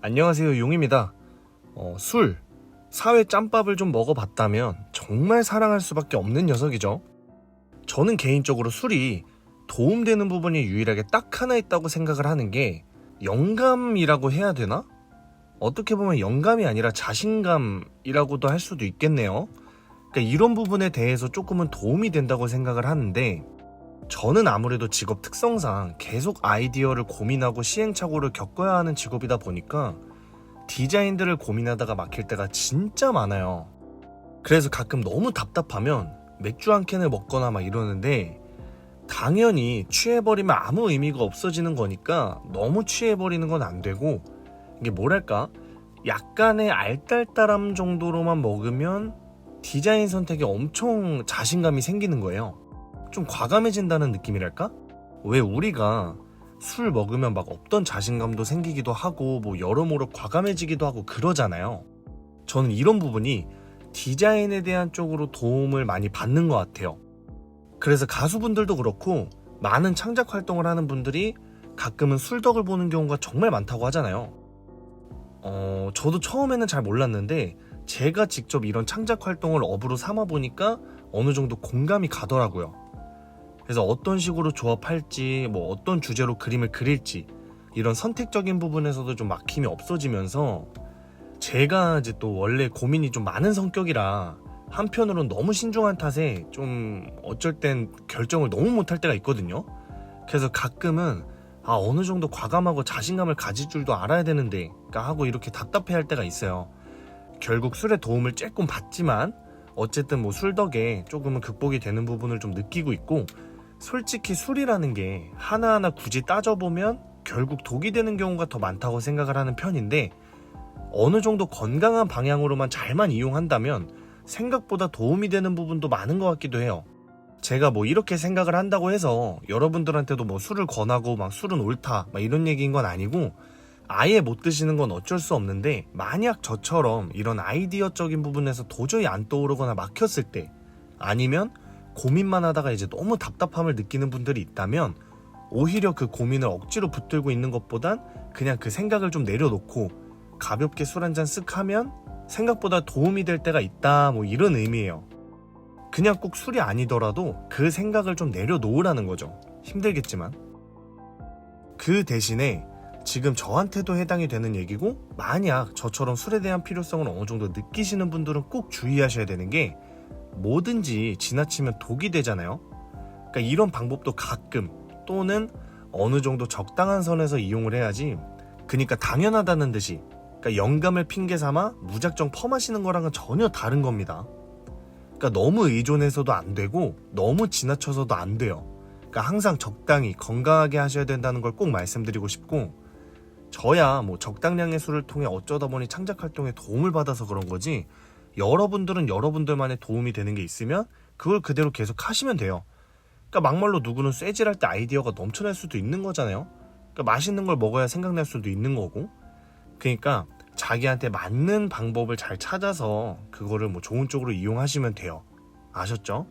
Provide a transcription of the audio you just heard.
안녕하세요, 용입니다. 술, 사회 짬밥을 좀 먹어봤다면 정말 사랑할 수밖에 없는 녀석이죠. 저는 개인적으로 술이 도움되는 부분이 유일하게 딱 하나 있다고 생각을 하는 게 영감이라고 해야 되나? 어떻게 보면 영감이 아니라 자신감이라고도 할 수도 있겠네요. 그러니까 이런 부분에 대해서 조금은 도움이 된다고 생각을 하는데, 저는 아무래도 직업 특성상 계속 아이디어를 고민하고 시행착오를 겪어야 하는 직업이다 보니까 디자인들을 고민하다가 막힐 때가 진짜 많아요. 그래서 가끔 너무 답답하면 맥주 한 캔을 먹거나 막 이러는데, 당연히 취해버리면 아무 의미가 없어지는 거니까 너무 취해버리는 건 안 되고, 이게 뭐랄까, 약간의 알딸딸함 정도로만 먹으면 디자인 선택에 엄청 자신감이 생기는 거예요. 좀 과감해진다는 느낌이랄까? 왜 우리가 술 먹으면 막 없던 자신감도 생기기도 하고 뭐 여러모로 과감해지기도 하고 그러잖아요. 저는 이런 부분이 디자인에 대한 쪽으로 도움을 많이 받는 것 같아요. 그래서 가수분들도 그렇고 많은 창작 활동을 하는 분들이 가끔은 술덕을 보는 경우가 정말 많다고 하잖아요. 저도 처음에는 잘 몰랐는데 제가 직접 이런 창작 활동을 업으로 삼아 보니까 어느 정도 공감이 가더라고요. 그래서 어떤 식으로 조합할지, 뭐 어떤 주제로 그림을 그릴지, 이런 선택적인 부분에서도 좀 막힘이 없어지면서, 제가 이제 또 원래 고민이 좀 많은 성격이라 한편으로는 너무 신중한 탓에 좀 어쩔 땐 결정을 너무 못할 때가 있거든요. 그래서 가끔은 어느 정도 과감하고 자신감을 가질 줄도 알아야 되는데 하고 이렇게 답답해할 때가 있어요. 결국 술의 도움을 조금 받지만 어쨌든 뭐 술 덕에 조금은 극복이 되는 부분을 좀 느끼고 있고, 솔직히 술이라는 게 하나하나 굳이 따져보면 결국 독이 되는 경우가 더 많다고 생각을 하는 편인데, 어느 정도 건강한 방향으로만 잘만 이용한다면 생각보다 도움이 되는 부분도 많은 것 같기도 해요. 제가 뭐 이렇게 생각을 한다고 해서 여러분들한테도 뭐 술을 권하고 막 술은 옳다 막 이런 얘기인 건 아니고, 아예 못 드시는 건 어쩔 수 없는데, 만약 저처럼 이런 아이디어적인 부분에서 도저히 안 떠오르거나 막혔을 때, 아니면 고민만 하다가 이제 너무 답답함을 느끼는 분들이 있다면, 오히려 그 고민을 억지로 붙들고 있는 것보단 그냥 그 생각을 좀 내려놓고 가볍게 술 한잔 쓱 하면 생각보다 도움이 될 때가 있다, 뭐 이런 의미예요. 그냥 꼭 술이 아니더라도 그 생각을 좀 내려놓으라는 거죠. 힘들겠지만. 그 대신에 지금 저한테도 해당이 되는 얘기고, 만약 저처럼 술에 대한 필요성을 어느 정도 느끼시는 분들은 꼭 주의하셔야 되는 게, 뭐든지 지나치면 독이 되잖아요. 그러니까 이런 방법도 가끔 또는 어느 정도 적당한 선에서 이용을 해야지, 그러니까 당연하다는 듯이, 그러니까 영감을 핑계 삼아 무작정 퍼마시는 거랑은 전혀 다른 겁니다. 그러니까 너무 의존해서도 안 되고 너무 지나쳐서도 안 돼요. 그러니까 항상 적당히 건강하게 하셔야 된다는 걸 꼭 말씀드리고 싶고, 저야 뭐 적당량의 술을 통해 어쩌다 보니 창작 활동에 도움을 받아서 그런 거지, 여러분들은 여러분들만의 도움이 되는 게 있으면 그걸 그대로 계속 하시면 돼요. 그러니까 막말로 누구는 쇠질할 때 아이디어가 넘쳐날 수도 있는 거잖아요. 그러니까 맛있는 걸 먹어야 생각날 수도 있는 거고, 그러니까 자기한테 맞는 방법을 잘 찾아서 그거를 뭐 좋은 쪽으로 이용하시면 돼요. 아셨죠?